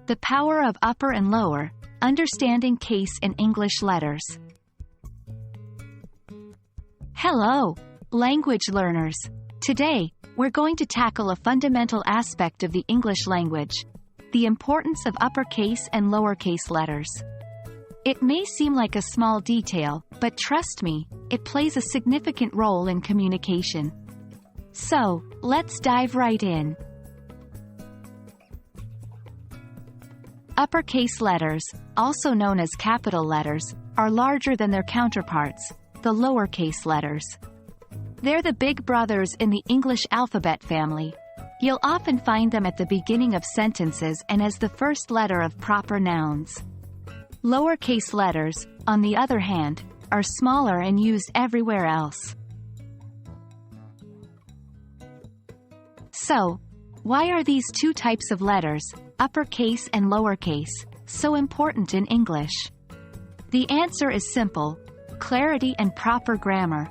The power of upper and lower, understanding case in English letters. Hello, language learners. Today, we're going to tackle a fundamental aspect of the English language, the importance of uppercase and lowercase letters. It may seem like a small detail, but trust me, it plays a significant role in communication. So, let's dive right in. Uppercase letters, also known as capital letters, are larger than their counterparts, the lowercase letters. They're the big brothers in the English alphabet family. You'll often find them at the beginning of sentences and as the first letter of proper nouns. Lowercase letters, on the other hand, are smaller and used everywhere else. So, why are these two types of letters, uppercase and lowercase, so important in English? The answer is simple: clarity and proper grammar.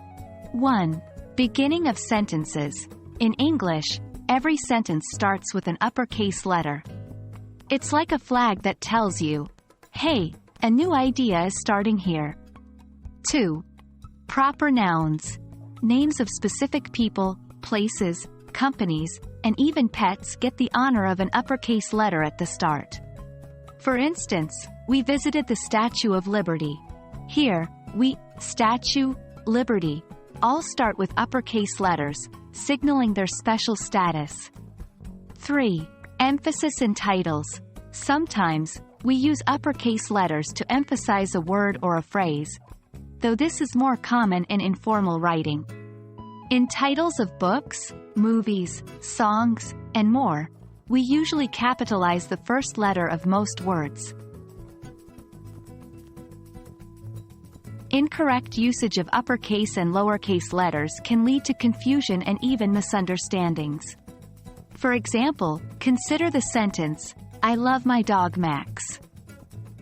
1. Beginning of sentences. In English, every sentence starts with an uppercase letter. It's like a flag that tells you, hey, a new idea is starting here. 2. Proper nouns. Names of specific people, places, companies, and even pets get the honor of an uppercase letter at the start. For instance, we visited the Statue of Liberty. Here, Statue, Liberty, all start with uppercase letters, signaling their special status. 3. Emphasis in titles. Sometimes, we use uppercase letters to emphasize a word or a phrase, though this is more common in informal writing. In titles of books, movies, songs, and more, we usually capitalize the first letter of most words. Incorrect usage of uppercase and lowercase letters can lead to confusion and even misunderstandings. For example, consider the sentence, I love my dog Max.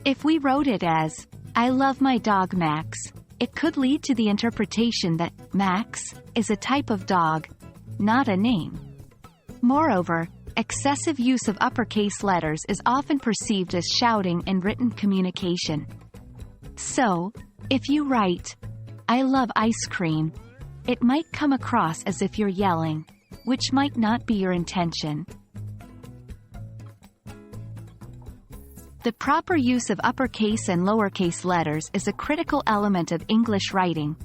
If we wrote it as, I love my dog Max, it could lead to the interpretation that Max is a type of dog, not a name. Moreover, excessive use of uppercase letters is often perceived as shouting in written communication. So, if you write, I love ice cream, it might come across as if you're yelling, which might not be your intention. The proper use of uppercase and lowercase letters is a critical element of English writing.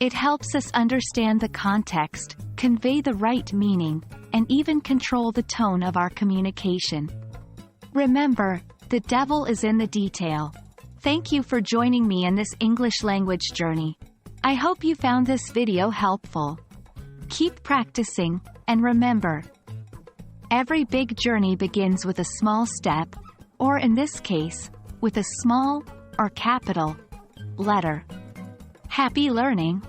It helps us understand the context, convey the right meaning, and even control the tone of our communication. Remember, the devil is in the detail. Thank you for joining me in this English language journey. I hope you found this video helpful. Keep practicing, and remember, every big journey begins with a small step, or in this case, with a small, or capital, letter. Happy learning!